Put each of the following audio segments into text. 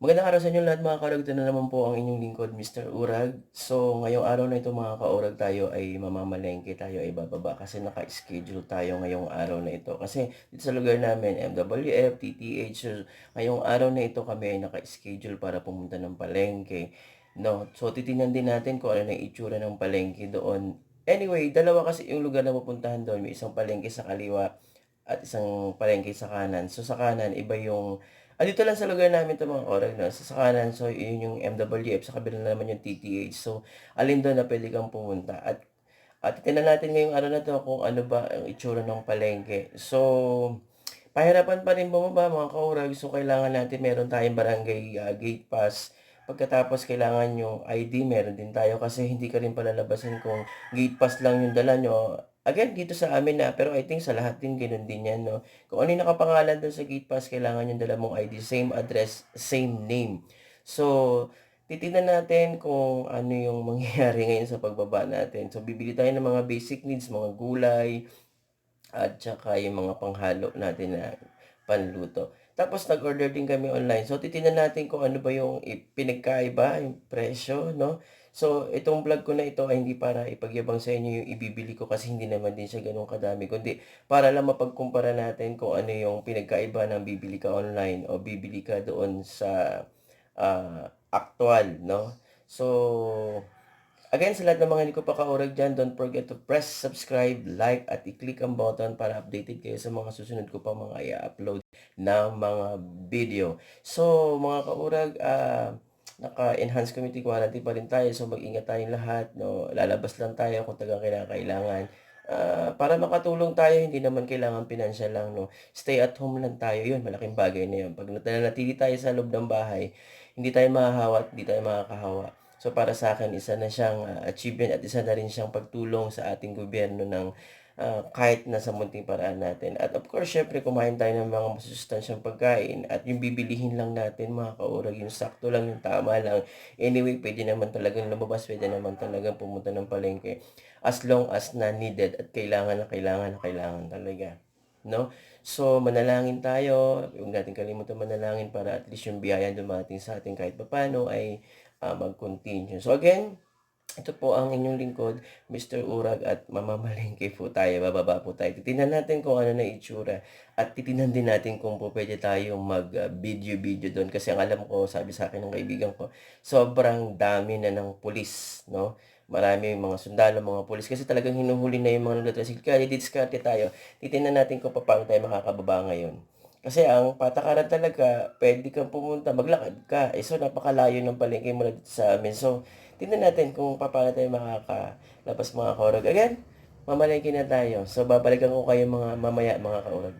Magandang araw sa inyo lahat mga kaurag. Ito na naman po ang inyong lingkod, Mr. Urag. So, ngayong araw na ito mga kaurag, tayo ay mamamalengke, tayo ay bababa kasi naka-schedule tayo ngayong araw na ito. Kasi dito sa lugar namin, MWF, TTH, so, ngayong araw na ito kami ay naka-schedule para pumunta ng palengke. No? So, titingnan din natin kung ano na yung itsura ng palengke doon. Anyway, dalawa kasi yung lugar na pupuntahan doon. May isang palengke sa kaliwa at isang palengke sa kanan. So, sa kanan, iba yung dito lang sa lugar namin 'to mga orag 'no, sa kanan so yun yung MWF, sa kabila naman yung TTH. So, alin dun na puwede kang pumunta at titingnan natin ngayong araw na 'to kung ano ba ang itsura ng palengke. So, pahirapan pa rin bumaba mga kaurag, so kailangan natin meron tayong barangay, gate pass. Pagkatapos kailangan yung ID meron din tayo kasi hindi ka rin palalabasin kung gate pass lang yung dala niyo. Again, dito sa amin na, pero I think sa lahat din gano'n din 'yan 'no. Kung ano yung nakapangalan dun sa gate pass, kailangan yung dala mong ID, same address, same name. So, titignan natin kung ano yung mangyayari ngayon sa pagbaba natin. So, bibili tayo ng mga basic needs, mga gulay, at saka yung mga panghalo natin na panluto. Tapos nag-order din kami online. So titingnan natin kung ano ba yung pinagkaiba, yung presyo, no? So itong vlog ko na ito ay hindi para ipagyabang sa inyo yung ibibili ko kasi hindi naman din siya gano'n kadami, kundi para lang mapagkumpara natin kung ano yung pinagkaiba ng bibili ka online o bibili ka doon sa aktual, no? So, again, sa lahat ng mga hindi ko pa kaurag dyan, don't forget to press subscribe, like, at i-click ang button para updated kayo sa mga susunod ko pa mga i-upload na mga video. So, mga kaurag, naka-enhanced community quarantine pa rin tayo. So, mag-ingat tayong lahat. No? Lalabas lang tayo kung tagang kailangan. Para makatulong tayo, hindi naman kailangan pinansyal lang. No? Stay at home lang tayo. Yun, malaking bagay na yun. Pag nanatili tayo sa loob ng bahay, hindi tayo mahahawa at hindi tayo makakahawa. So para sa akin, isa na siyang achievement at isa na rin siyang pagtulong sa ating gobyerno ng kahit nasa munting paraan natin. At of course, syempre, kumain tayo ng mga masusustansyang pagkain at yung bibilihin lang natin mga kaurag, yung sakto lang, yung tama lang. Anyway, pwede naman talagang lumabas, pwede naman talagang pumunta ng palengke as long as na needed at kailangan talaga. No? So, manalangin tayo. Huwag natin kalimutan manalangin para at least yung biyaya dumating sa atin kahit papano ay mag-continue. So again, ito po ang inyong lingkod, Mr. Urag, at mamamalengke po tayo, bababa po tayo. Titingnan natin kung ano na itsura at titingnan din natin kung po pwede tayong mag-video doon kasi ang alam ko, sabi sa akin ng kaibigan ko, sobrang dami na ng pulis, no? Marami yung mga sundalo, mga pulis kasi talagang hinuhuli na yung mga nagtatrasil. Kaya didiskarte tayo. Titingnan natin kung paano tayo makakababa ngayon. Kasi ang patakaran talaga, pwede kang pumunta, maglakad ka. So, napakalayo ng palengke mula dito sa amin. So, tingnan natin kung paano tayo makakalabas mga kaurag. Again, mamalengke na tayo. So, babalikan ko kayo mga mamaya mga kaurag.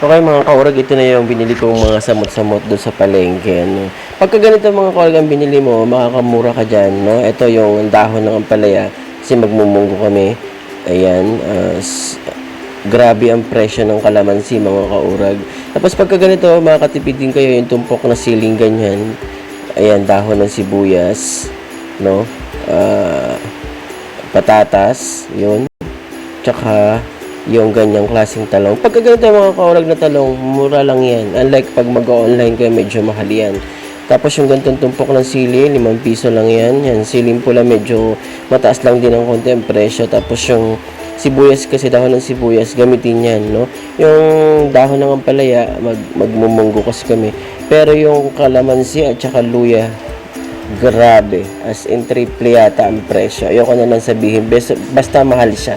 Okay mga kaurag, ito na yung binili kong mga samot-samot doon sa palengke. No? Pagka ganito mga kaurag ang binili mo, makakamura ka dyan. No? Ito yung dahon ng ampalaya kasi magmumunggo kami. Ayan, grabe ang presyo ng kalamansi mga kaurag. Tapos pagka ganito, makakatipid din kayo yung tumpok na siling ganyan. Ayan, dahon ng sibuyas. No? Patatas, yun. Tsaka yung ganyang klaseng talong. Pagka ganito mga kaurag na talong, mura lang yan. Unlike pag mag-online kayo, medyo mahal yan. Tapos yung ganitong tumpok ng sili, 5 piso lang yan. Yan, siling pula, medyo mataas lang din ang konti ang presyo. Tapos yung sibuyas kasi, dahon ng sibuyas, gamitin yan, no? Yung dahon ng ampalaya, magmumunggo kasi kami. Pero yung kalamansi at saka luya, grabe. As in, triple yata ang presyo. Ayoko na lang sabihin, basta mahal siya.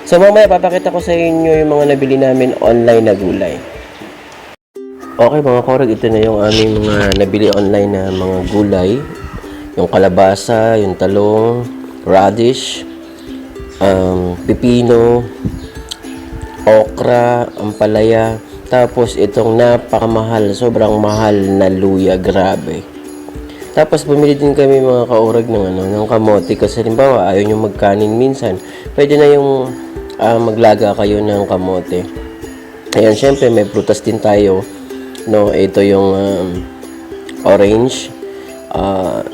So mamaya papakita ko sa inyo yung mga nabili namin online na gulay. Okay mga kaurag, ito na yung aming mga nabili online na mga gulay. Yung kalabasa, yung talong, radish, pipino, okra, ampalaya. Tapos itong napakamahal, sobrang mahal na luya, grabe. Tapos bumili din kami mga kaurag ng kamote kasi halimbawa ayaw nyo magkanin minsan. Pwede na yung maglaga kayo ng kamote. Ayan, syempre may prutas din tayo. No, ito yung orange.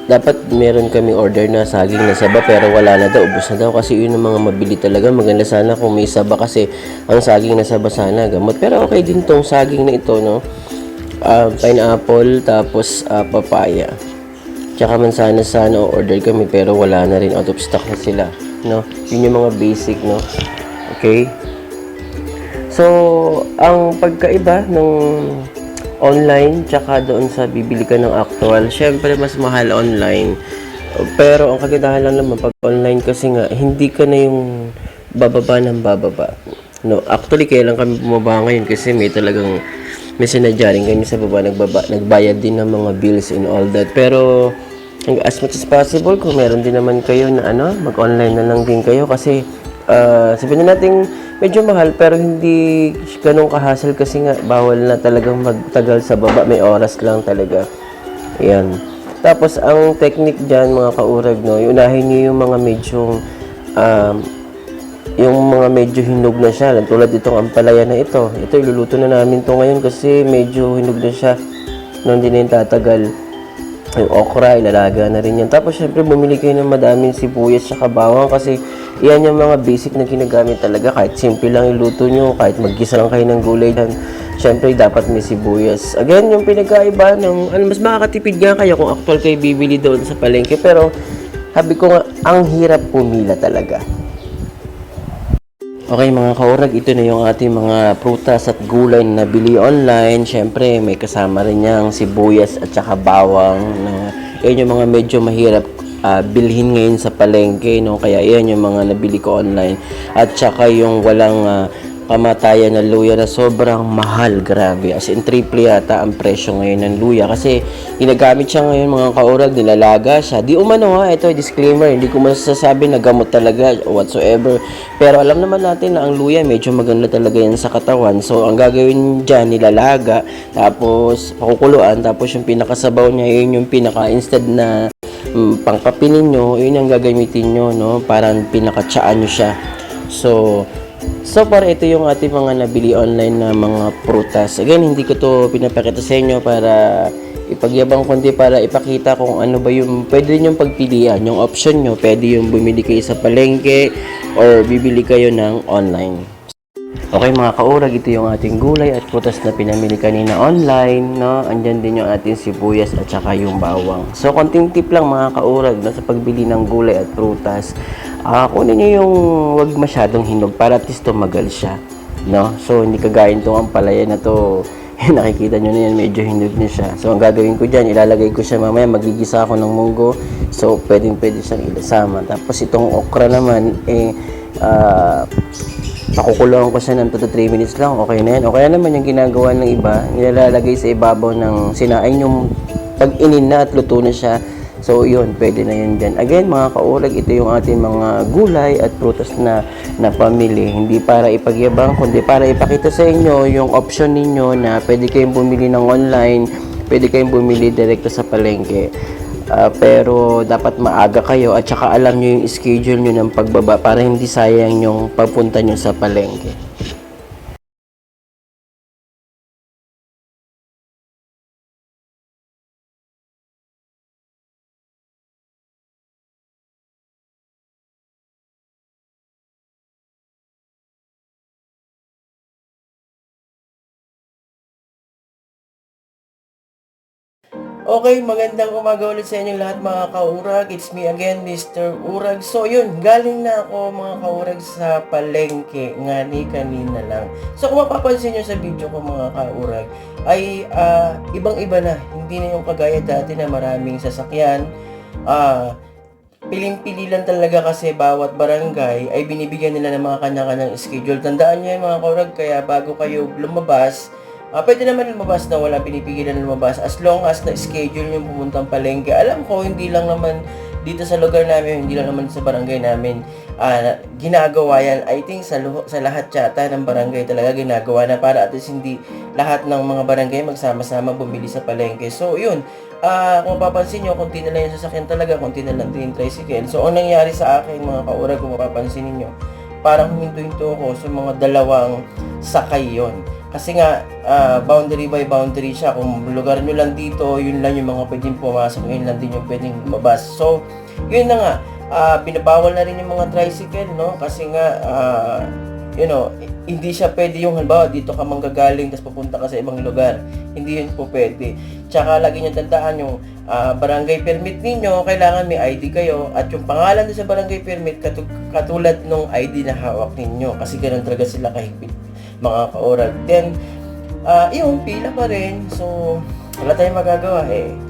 Dapat meron kami order na saging na saba pero wala na daw, ubos na daw kasi yun ang mga mabili talaga. Maganda sana kung may saba kasi ang saging na saba sana gamot. Pero okay din tong saging na ito, no. Pineapple, tapos papaya. Tsaka mansanas sana order kami pero wala na rin, out of stock na sila, no. Yun yung mga basic, no. Okay? So, ang pagkaiba ng online tsaka doon sa bibili ka ng actual, syempre mas mahal online. Pero ang kagandahan lang naman pag online kasi nga, hindi ka na yung bababa ng bababa. No, actually kaya lang kami bumaba ngayon kasi may talagang may sinadya rin kami sa baba, nagbayad din ng mga bills and all that. Pero as much as possible, kung meron din naman kayo na mag-online na lang din kayo kasi sabihin na natin medyo mahal pero hindi ganun ka-hassle kasi nga bawal na talagang magtagal sa baba, may oras lang talaga. Ayan. Tapos ang technique dyan mga kaurag, no, unahin nyo yung mga medyo hinog na siya, tulad itong ampalaya na ito iluluto na namin to ngayon kasi medyo hinog na siya, no, hindi na yung tatagal. Yung okra, ilalaga na rin yan. Tapos, syempre, bumili kayo ng madaming sibuyas at bawang kasi yan yung mga basic na ginagamit talaga. Kahit simple lang iluto nyo, kahit mag-gisa lang kayo ng gulay dyan, syempre, dapat may sibuyas. Again, yung pinagkaiba ng, mas makakatipid nga kayo kung actual kayo bibili doon sa palengke. Pero, sabi ko nga, ang hirap pumila talaga. Okay mga kaurag, ito na yung ating mga prutas at gulay na nabili online. Syempre, may kasama rin niyang sibuyas at saka bawang. Yan yung mga medyo mahirap bilhin ngayon sa palengke, no? Kaya yan yung mga nabili ko online. At saka yung walang kamatayan na luya na sobrang mahal, grabe. As in, triple yata ang presyo ngayon ng luya. Kasi ginagamit siya ngayon mga kaurag, nilalaga siya. Di umano ito disclaimer, hindi ko masasabi na gamot talaga whatsoever. Pero alam naman natin na ang luya medyo maganda talaga yan sa katawan. So, ang gagawin dyan, nilalaga, tapos pakukuluan, tapos yung pinakasabaw niya, yun yung instead na pangkapinin nyo, yun ang gagamitin nyo, no? Parang pinakatsaan nyo siya. So far, ito yung ating mga nabili online na mga prutas. Again, hindi ko to pinapakita sa inyo para ipagyabang kundi para ipakita kung ano ba yung pwede yung pagpilian. Yung option nyo, pwede yung bumili kayo sa palengke or bibili kayo ng online. Okay mga kaurag, ito yung ating gulay at prutas na pinamili kanina online, no? Andyan din yung ating sibuyas at saka yung bawang. So, konting tip lang mga kaurag, no, sa pagbili ng gulay at prutas. Kunin nyo yung wag masyadong hinog para at least tumagal siya, no? So, hindi kagaya itong ampalaya na to. Nakikita nyo na yan, medyo hinog na siya. So, ang gagawin ko dyan, ilalagay ko siya mamaya, magigisa ako ng munggo. So, pwede siyang ilasama. Tapos, itong okra naman, pakukulong ko siya ng 2 to 3 minutes lang, okay na yan. Okay na naman yung ginagawa ng iba, nilalagay sa ibabaw ng sinain yung pag inin na at luto na siya So yun, pwede na yun dyan. Again mga kaurag, ito yung ating mga gulay at prutas na pamili. Hindi para ipagyabang, kundi para ipakita sa inyo yung option ninyo na pwede kayong bumili ng online, pwede kayong bumili direkta sa palengke. Pero dapat maaga kayo at saka alam nyo yung schedule nyo ng pagbaba para hindi sayang yung pagpunta nyo sa palengke. Okay, magandang umaga ulit sa inyo lahat mga kaurag. It's me again, Mr. Urag. So yun, galing na ako mga kaurag sa palengke nga ni kanina lang. So kung mapapansin nyo sa video ko mga kaurag, ay ibang-iba na. Hindi na yung kagaya dati na maraming sasakyan. Piling-pili lang talaga kasi bawat barangay ay binibigyan nila ng mga kanya-kanyang schedule. Tandaan nyo yan mga kaurag, kaya bago kayo lumabas, pwede naman lumabas na wala pinipigilan na lumabas as long as na-schedule yung pumuntang palengke. Alam ko, hindi lang naman dito sa lugar namin, hindi lang naman sa barangay namin ginagawa yan. I think sa lahat yata ng barangay talaga ginagawa na para at least hindi lahat ng mga barangay magsama-sama bumili sa palengke. So, yun. Kung mapapansin nyo, konti na lang yung sasakyan talaga, konti na lang din yung tricycle. So, ang nangyari sa akin mga kaurag, kung mapapansin niyo, parang huminto-hinto ako sa mga dalawang sakay yon. Kasi nga, boundary by boundary siya. Kung lugar nyo lang dito, yun lang yung mga pwedeng pumasok, yun lang din yung pwedeng lumabas. So, yun na nga, binabawal na rin yung mga tricycle, no? Kasi nga, hindi siya pwede yung halimbawa dito ka manggagaling tapos pupunta ka sa ibang lugar. Hindi yun po pwede. Tsaka lagi nyo tandaan yung barangay permit ninyo, kailangan may ID kayo at yung pangalan doon sa barangay permit katulad nung ID na hawak ninyo kasi ganun talaga sila kahigpit mga kaurag. Then, yung pila pa rin. So, wala tayong magagawa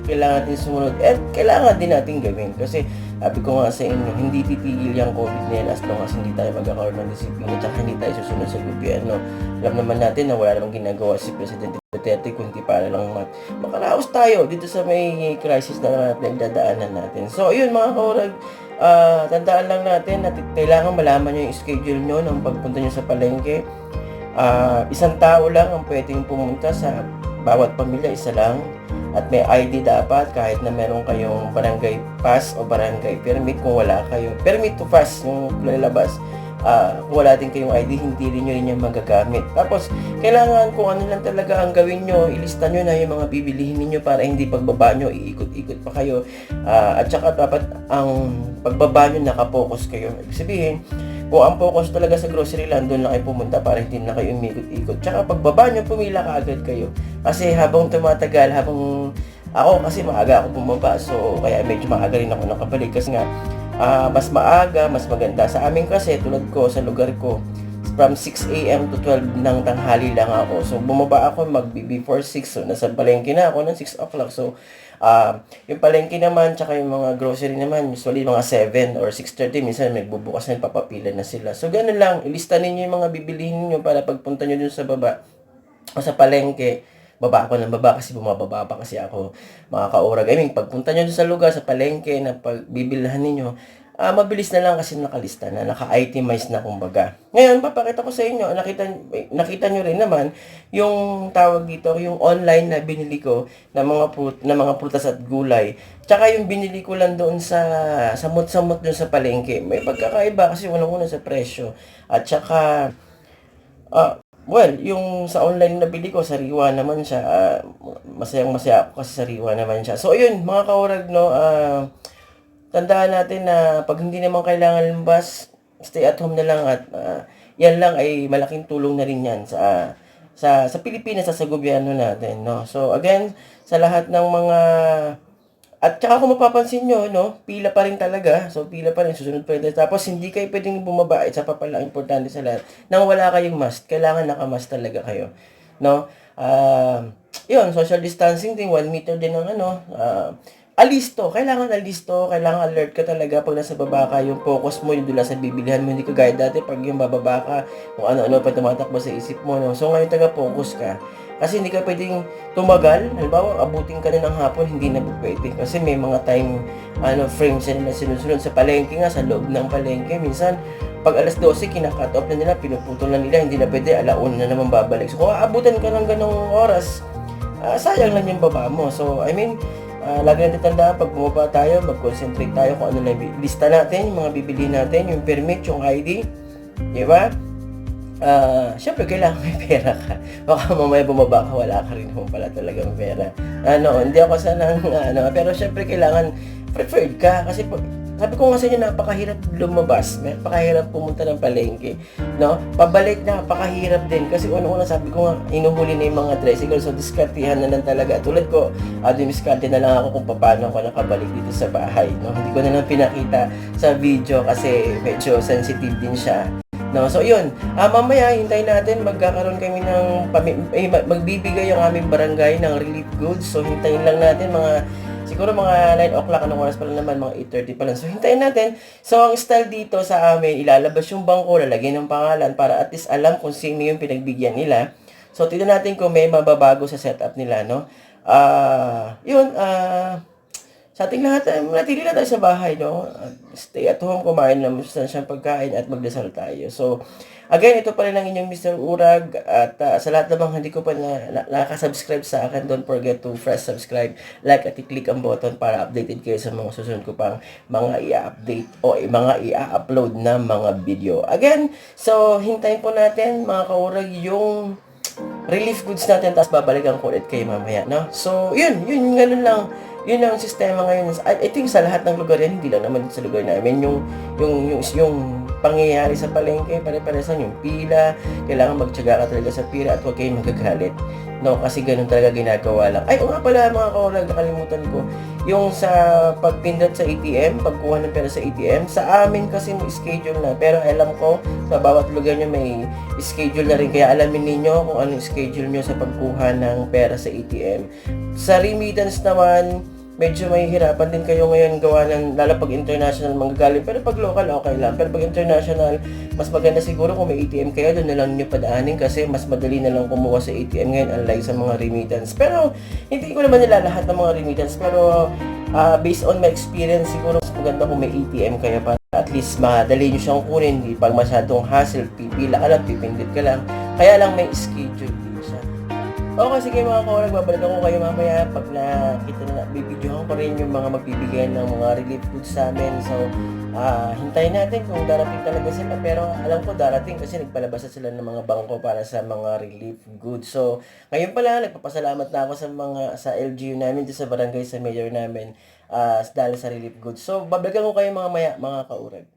kailangan natin sumunod at kailangan din natin gawin kasi sabi ko nga sa inyo, hindi titigil yung COVID na yan as long as hindi tayo magkakaroon ng disiplina at hindi tayo susunod sa gobyerno. Alam naman natin na wala namang ginagawa si Presidente Duterte kundi para lang makaraos tayo dito sa may crisis na nagdadaanan natin. So, yun mga kaurag, tandaan lang natin na kailangan malaman nyo yung schedule nyo ng pagpunta nyo sa palengke. Isang tao lang ang pwedeng pumunta sa bawat pamilya, isa lang. At may ID dapat kahit na meron kayong barangay pass o barangay permit. Kung wala kayong permit to pass yung lalabas, kung wala din kayong ID, hindi rin nyo rin yung magagamit. Tapos, kailangan kung ano lang talaga ang gawin nyo, ilista nyo na yung mga bibilihin niyo para hindi pagbaba nyo, iikot-ikot pa kayo. At saka dapat ang pagbaba nyo nakapokus kayo. Ibig sabihin, kung ang focus talaga sa grocery lang, doon lang kayo pumunta para hindi na kayo umikot-ikot. Tsaka pagbaba nyo, pumila ka agad kayo. Kasi habang tumatagal, habang ako kasi maaga ako bumaba, so kaya medyo maaga rin ako nakabalik kasi nga mas maaga, mas maganda. Sa amin kasi, tulad ko, sa lugar ko, from 6 a.m. to 12 ng tanghali lang ako. So, bumaba ako before 6. So, nasa palengke na ako ng 6 o'clock. So, yung palengke naman, tsaka yung mga grocery naman, usually mga 7 or 6:30. Minsan may bubukas na, papapila na sila. So, ganun lang. Ilista ninyo yung mga bibilihin niyo para pagpunta nyo dun sa baba o sa palengke. Baba ako ng baba kasi bumababa pa kasi ako mga kaurag. I mean, pagpunta nyo sa lugar, sa palengke na pagbibilhan ninyo, mabilis na lang kasi nakalista na, naka-itemize na kumbaga. Ngayon, papakita ko sa inyo, nakita nyo rin naman yung tawag dito, yung online na binili ko na mga prutas at gulay. Tsaka yung binili ko lang doon sa samot-samot doon sa palengke. May pagkakaiba kasi unang-una sa presyo. At tsaka, well, yung sa online na bili ko, sariwa naman siya. Masayang-masaya ako kasi sariwa naman siya. So, ayun, mga kaurag, no, tandaan natin na pag hindi naman kailangan lumabas, stay at home na lang at yan lang ay malaking tulong na rin yan sa Pilipinas at sa gobyerno natin, no. So, again, sa lahat ng mga at saka kung mapapansin nyo, no, pila pa rin talaga. So, pila pa rin, susunod pa rin. Tapos, hindi kayo pwedeng bumaba. Isa pa pala, importante sa lahat. Nang wala kayong mask, kailangan naka-mask talaga kayo. No? Yun, social distancing din, 1 meter din ang alisto. Kailangan alisto. Kailangan alert ka talaga pag nasa baba ka. Yung focus mo, yung dula sa bibilihan mo. Hindi ka gaya dati pag yung bababa ka, kung ano-ano pa tumatakbo sa isip mo. No? So, ngayon taga-focus ka. Kasi hindi ka pwedeng tumagal, halimbawa abutin ka na ng hapon, hindi na pwede. Kasi may mga time frames na sinusunod sa palengke nga, sa loob ng palengke. Minsan, pag alas 12, kina-cut off na nila, pinuputol na nila, hindi na pwede, alauna na naman babalik. So kung aabutan ka ng ganong oras, sayang lang yung baba mo. So, I mean, lagi natin tandaan, pag bumaba tayo, mag-concentrate tayo kung ano na yung lista natin, yung mga bibili natin, yung permit, yung ID, di ba? Syempre kailangan may pera ka. Baka mamaya bumaba ka, wala ka rin naman pala talagang pera. Hindi ako sanang, pero syempre kailangan preferred ka. Kasi sabi ko nga sa inyo, napakahirap lumabas, napakahirap pumunta ng palengke, no? Pabalik, napakahirap din. Kasi una-una sabi ko nga, inuhuli na yung mga tricycle, so diskartihan na lang talaga. Tulad ko, dumiskarte na lang ako kung paano ako nakabalik dito sa bahay, no? Hindi ko na lang pinakita sa video kasi medyo sensitive din siya. No, so yun, mamaya hintayin natin magkakaroon kami ng magbibigay ang aming barangay ng relief goods. So hintayin lang natin siguro mga 9 o'clock, anong oras pa lang naman, mga 8:30 pa lang. So hintayin natin. So ang style dito sa amin, ilalabas yung bangko, lalagyan ng pangalan para at least alam kung sino yung pinagbigyan nila. So tignan natin kung may mababago sa setup nila, no? Sa ating lahat, manatili lang tayo sa bahay, no? Stay at home, kumain ng masustansyang pagkain at magdasal tayo. So, again, ito pa rin ang inyong Mr. Urag. At sa lahat namang hindi ko pa nakasubscribe sa akin, don't forget to press subscribe, like at i-click ang button para updated kayo sa mga susunod ko pang mga i-update o mga i-upload na mga video. Again, so hintayin po natin mga kaurag yung relief goods natin, tapos babalikan ko ulit kayo mamaya, no? So, yun, ganun lang. Yun ang sistema ngayon. I think sa lahat ng lugar yan, hindi lang naman sa lugar namin. Yung pangyayari sa palengke, pare-paresan yung pila, kailangan magtiyaga ka talaga sa pila at huwag kayong magagalit. No, kasi ganun talaga ginagawa lang. Ay, o nga pala mga kaurag, nakalimutan ko. Yung sa pagpindot sa ATM, pagkuha ng pera sa ATM, sa amin kasi may schedule na. Pero alam ko, sa bawat lugar nyo may schedule na rin. Kaya alamin ninyo kung anong schedule nyo sa pagkuha ng pera sa ATM. Sa remittance naman, medyo may hirapan din kayo ngayon gawa ng, lalo pag international manggagaling. Pero pag local, okay lang. Pero pag international, mas maganda siguro kung may ATM kayo, doon na lang nyo padaanin kasi mas madali na lang kumuha sa ATM ngayon unlike sa mga remittance. Pero, hindi ko naman nila lahat ng mga remittance. Pero, based on my experience, siguro mas maganda kung may ATM kayo para at least madali nyo siyang kunin. Hindi pag masyadong hassle, pipila ka lang, pipindit ka lang. Kaya lang may schedule din siya. Okay, sige mga kaurag, babalik ako kayo mamaya pag nakita na, bibidyohan ko rin yung mga magbibigay ng mga relief goods sa amin. So, hintayin natin kung darating talaga sila. Pero alam ko darating kasi nagpalabas sila ng mga bangko para sa mga relief goods. So, ngayon pala, nagpapasalamat na ako sa LGU namin, sa barangay, sa mayor namin, dahil sa relief goods. So, babalikan ko kayo mga kaurag.